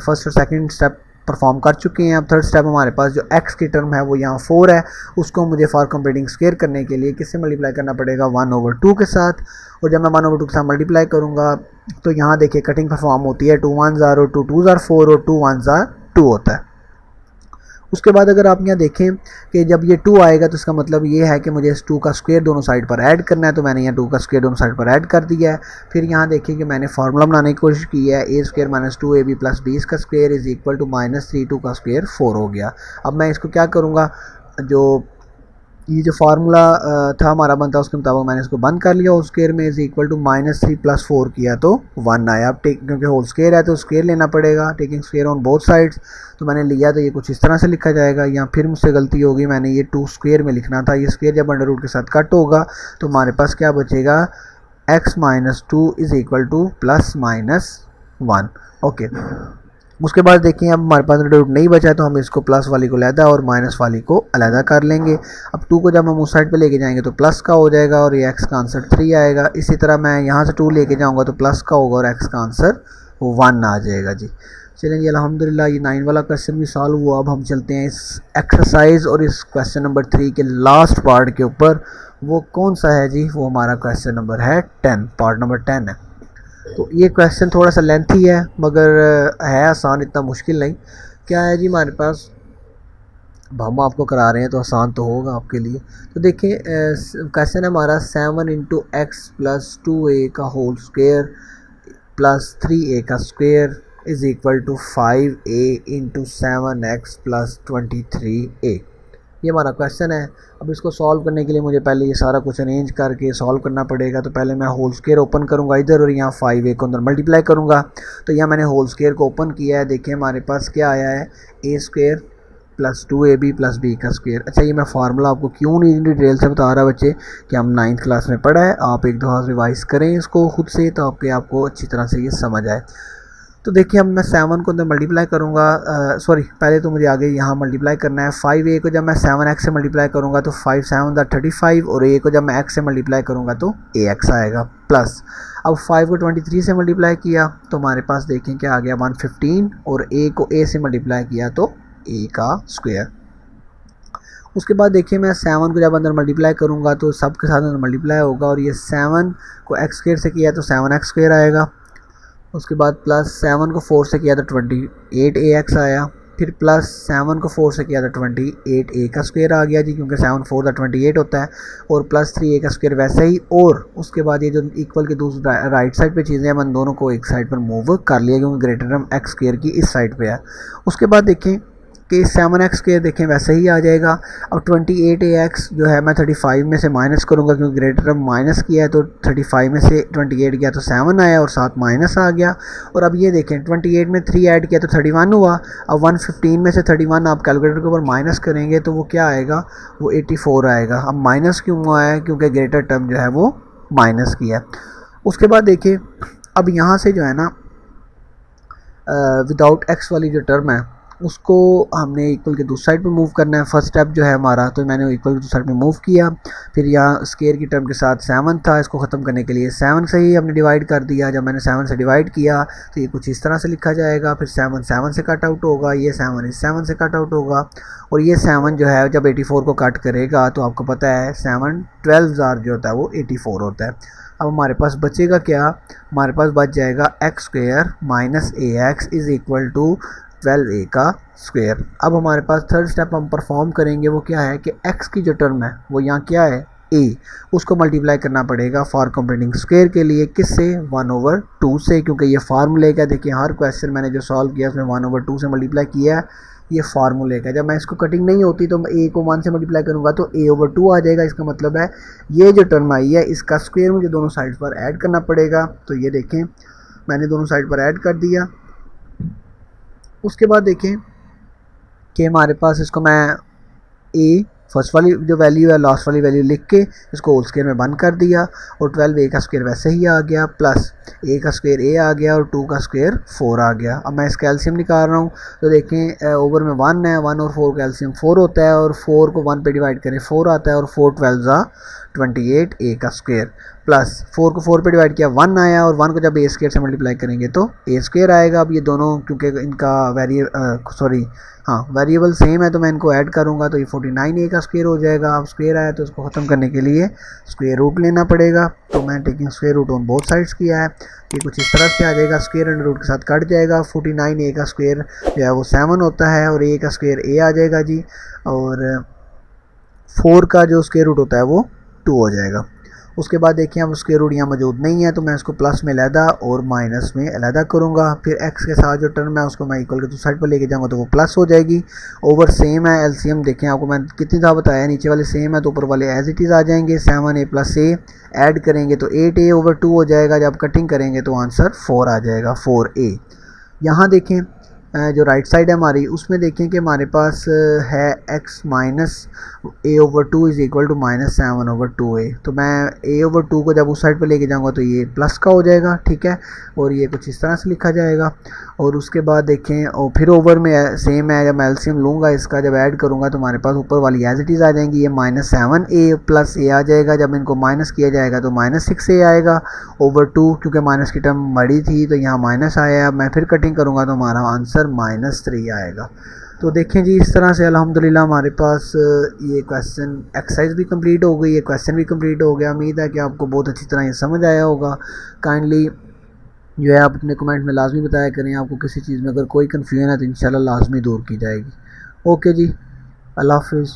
फर्स्ट और सेकंड स्टेप परफॉर्म कर चुके हैं, अब थर्ड स्टेप हमारे पास जो x की टर्म है वो यहाँ 4 है, उसको मुझे फॉर कंप्लीटिंग स्क्वायर करने के लिए किससे मल्टीप्लाई करना पड़ेगा, 1/2 के साथ। और जब मैं 1/2 के साथ मल्टीप्लाई करूँगा तो यहाँ देखिए कटिंग परफॉर्म होती है, 2 × 1 = 0, 2 × 2 = 4 और 2 × 1 = 2 होता है। उसके बाद अगर आप यहाँ देखें कि जब ये 2 आएगा तो इसका मतलब ये है कि मुझे इस 2 का स्क्वायर दोनों साइड पर ऐड करना है, तो मैंने यहाँ 2 का स्क्वायर दोनों साइड पर ऐड कर दिया है। फिर यहाँ देखिए कि मैंने फार्मूला बनाने की कोशिश की है, a² - 2ab + b का स्क्वायर इज इक्वल टू -3 का स्क्वायर 4 हो गया। अब मैं इसको क्या करूँगा, जो ये जो फार्मूला था हमारा बनता है उसके मुताबिक मैंने इसको बंद कर लिया, होल स्क्वायर में इज इक्वल टू -3 + 4 किया तो 1 आया। अब क्योंकि होल स्क्वायर है तो स्क्वायर लेना पड़ेगा, taking square on both sides, तो मैंने लिया तो ये कुछ इस तरह से लिखा जाएगा। यहाँ फिर मुझसे गलती होगी, मैंने ये 2 स्क्वायर में लिखना था, ये स्क्वायर जब अंडर रूट के साथ कट होगा तो हमारे पास क्या बचेगा, x - 2 is equal to +-1। Okay, उसके बाद देखिए अब हमारे पास अंडर रूट नहीं बचा तो हम इसको प्लस वाली को अलहदा और माइनस वाली को अलहदा कर लेंगे। अब 2 को जब हम उस साइड पे लेके जाएंगे तो प्लस का हो जाएगा और ये x का आंसर 3 आएगा। इसी तरह मैं यहाँ से 2 लेके जाऊँगा तो प्लस का होगा और x का आंसर 1 आ जाएगा जी। चलें जी अल्हम्दुलिल्लाह ये 9 वाला क्वेश्चन भी सॉल्व हुआ। अब हम चलते हैं इस एक्सरसाइज और इस क्वेश्चन नंबर 3 के लास्ट पार्ट के ऊपर। वो कौन सा है जी? वो हमारा क्वेश्चन नंबर है 10, पार्ट नंबर 10 है। तो ये क्वेश्चन थोड़ा सा लेंथी है मगर है आसान, इतना मुश्किल नहीं। क्या है जी हमारे पास, अब हम आपको करा रहे हैं तो आसान तो होगा आपके लिए। तो देखिए क्वेश्चन है हमारा 7 इंटू एक्स प्लस 2a का होल स्क्वेयर प्लस 3a का square is equal to 5a into 7x plus 23a। ये हमारा क्वेश्चन है। अब इसको सॉल्व करने के लिए मुझे पहले ये सारा कुछ अरेंज करके सॉल्व करना पड़ेगा। तो पहले मैं होल स्क्वेयर ओपन करूँगा इधर और यहाँ 5a को अंदर मल्टीप्लाई करूँगा। तो यहाँ मैंने होल स्क्वेयर को ओपन किया है। देखिए हमारे पास क्या आया है, a square plus 2ab plus b का स्क्वेयर। अच्छा ये मैं फार्मूला आपको क्यों नहीं डिटेल से बता रहा बच्चे कि हम 9th क्लास में पढ़ा है। आप एक दफ़ा रिवाइज़ करें इसको खुद से तो आपको अच्छी तरह से ये समझ आए। तो देखिए अब मैं 7 को अंदर मल्टीप्लाई करूँगा, सॉरी पहले तो मुझे आगे यहाँ मल्टीप्लाई करना है। 5a को जब मैं 7x से मल्टीप्लाई करूँगा तो 5 7 35 और a को जब मैं x से मल्टीप्लाई करूँगा तो ax आएगा प्लस। अब 5 को 23 से मल्टीप्लाई किया तो हमारे पास देखें क्या आ गया 115 और a को a से मल्टीप्लाई किया तो a का स्क्वायर। उसके बाद देखिए मैं 7 को जब अंदर मल्टीप्लाई करूँगा तो सब के साथ अंदर मल्टीप्लाई होगा और ये 7 को x स्क्वायर से किया तो 7x स्क्वायर आएगा। उसके बाद प्लस 7 को 4 से किया तो 28ax आया। फिर प्लस 7 को 4 से किया तो 28a का स्क्वायर आ गया जी, क्योंकि 7 4 28 होता है। और प्लस 3a का स्क्वायर वैसे ही। और उसके बाद ये जो इक्वल के दूसरी राइट साइड पे चीज़ें हैं, मैंने दोनों को एक साइड पर मूव कर लिया क्योंकि ग्रेटर टर्म एक्स स्क्वायर की इस साइड पे है। उसके बाद देखें कि 7x स्क्वायर देखें वैसे ही आ जाएगा। अब 28ax जो है मैं 35 में से माइनस करूँगा क्योंकि ग्रेटर टर्म माइनस किया है तो 35 में से 28 गया तो 7 आया और साथ माइनस आ गया। और अब ये देखें 28 में 3 ऐड किया तो 31 हुआ। अब 115 में से 31 आप कैलकुलेटर के ऊपर माइनस करेंगे तो वो क्या आएगा, वो 84 आएगा। अब माइनस क्यों आया है, क्योंकि ग्रेटर टर्म जो है वो माइनस किया। उसके बाद देखिए अब यहाँ से जो है ना विदाउट एक्स वाली जो टर्म है उसको हमने इक्वल के दूसरी साइड पे मूव करना है। फर्स्ट स्टेप जो है हमारा, तो मैंने इक्वल के दूसरी साइड पे मूव किया। फिर यहाँ स्क्वायर की टर्म के साथ 7 था, इसको ख़त्म करने के लिए 7 से ही हमने डिवाइड कर दिया। जब मैंने 7 से डिवाइड किया तो ये कुछ इस तरह से लिखा जाएगा। फिर 7 7 से कट आउट होगा, ये 7 इस 7 से कट आउट होगा और ये 7 जो है जब 84 को कट करेगा तो आपको पता है 7 12 जो होता है वो 84 होता है। अब हमारे पास बचेगा क्या, हमारे पास बच जाएगा x square minus ax is equal to 12a का स्क्वायर। अब हमारे पास थर्ड स्टेप हम परफॉर्म करेंगे, वो क्या है कि x की जो टर्म है वो यहाँ क्या है a, उसको मल्टीप्लाई करना पड़ेगा फॉर कंप्लीटिंग स्क्वायर के लिए। किससे, 1/2 से, क्योंकि ये फार्मूले का देखिए हर क्वेश्चन मैंने जो सॉल्व किया उसमें 1/2 से मल्टीप्लाई किया है, ये फार्मूले का। जब मैं इसको कटिंग नहीं होती तो a को 1 से मल्टीप्लाई करूँगा तो a/2 आ जाएगा। इसका मतलब है ये जो टर्म आई है इसका स्क्वायर मुझे दोनों साइड पर ऐड करना पड़ेगा। तो ये देखें मैंने दोनों साइड पर ऐड कर दिया। उसके बाद देखें कि हमारे पास इसको मैं a फर्स्ट वाली जो वैल्यू है लास्ट वाली वैल्यू लिख के इसको होल स्क्वायर में बंद कर दिया और 12a का स्क्वायर वैसे ही आ गया प्लस a का स्क्वायर a आ गया और 2 का स्क्वायर 4 आ गया। अब मैं इसका एलसीएम निकाल रहा हूँ तो देखें ओवर में 1 है, 1 और 4 का एलसीएम 4 होता है और 4 को 1 पे डिवाइड करें 4 आता है और 4 12 28 a का स्क्वायर प्लस 4 को 4 पे डिवाइड किया 1 आया और 1 को जब a स्क्वायर से मल्टीप्लाई करेंगे तो a स्क्वायर आएगा। अब ये दोनों क्योंकि इनका वेरिएबल सेम है तो मैं इनको ऐड करूँगा तो ये 49a का स्क्वायर हो जाएगा। अब स्क्वायर आया तो इसको ख़त्म करने के लिए स्क्वायर रूट लेना पड़ेगा। तो मैं taking square root on both sides किया है। ये कुछ इस तरह से आ जाएगा, स्क्वायर अंडर रूट के साथ कट जाएगा। 49a का स्क्वायर जो है वो 7 होता है और a का स्क्वायर a आ जाएगा जी, और 4 का जो स्क्वायर रूट होता है वो 2 हो जाएगा। उसके बाद देखिए अब स्क्वायर रूट यहाँ मौजूद नहीं है तो मैं इसको प्लस में अलहदा और माइनस में अलहदा करूँगा। फिर x के साथ जो टर्म है उसको मैं इक्वल के दूसरी साइड पर लेके जाऊँगा तो वो प्लस हो जाएगी। ओवर सेम है, एलसीएम देखें आपको मैं कितनी दफ़ा बताया, नीचे वाले सेम है तो ऊपर वाले एज इट इज़ आ जाएंगे। 7a प्लस a ऐड करेंगे तो 8a/2 हो जाएगा। जब कटिंग करेंगे तो आंसर 4 आ जाएगा, 4a। यहाँ देखें जो राइट साइड है हमारी, उसमें देखें कि हमारे पास है x minus a over two is equal to minus 7/2a। तो मैं a ओवर टू को जब उस साइड पर लेके जाऊंगा तो ये प्लस का हो जाएगा, ठीक है, और ये कुछ इस तरह से लिखा जाएगा। और उसके बाद देखें और फिर ओवर में सेम है, जब मैं एलसीएम लूँगा इसका, जब ऐड करूँगा तो हमारे पास ऊपर वाली एज इट इज़ आ जाएंगी। ये -7a प्लस a आ जाएगा, जब इनको माइनस किया जाएगा तो -6a आएगा ओवर टू, क्योंकि माइनस की टर्म मड़ी थी तो यहाँ माइनस आया। मैं फिर कटिंग करूँगा तो हमारा आंसर -3 आएगा। तो देखें जी, इस तरह से अल्हम्दुलिल्लाह हमारे पास ये क्वेश्चन एक्सरसाइज भी कंप्लीट हो गई, ये क्वेश्चन भी कंप्लीट हो गया। उम्मीद है कि आपको बहुत अच्छी तरह ये समझ आया होगा। काइंडली जो है आप अपने कमेंट में लाजमी बताया करें, आपको किसी चीज़ में अगर कोई कन्फ्यूजन है तो इंशाल्लाह लाजमी दूर की जाएगी। ओके जी, अल्लाह हाफिज़।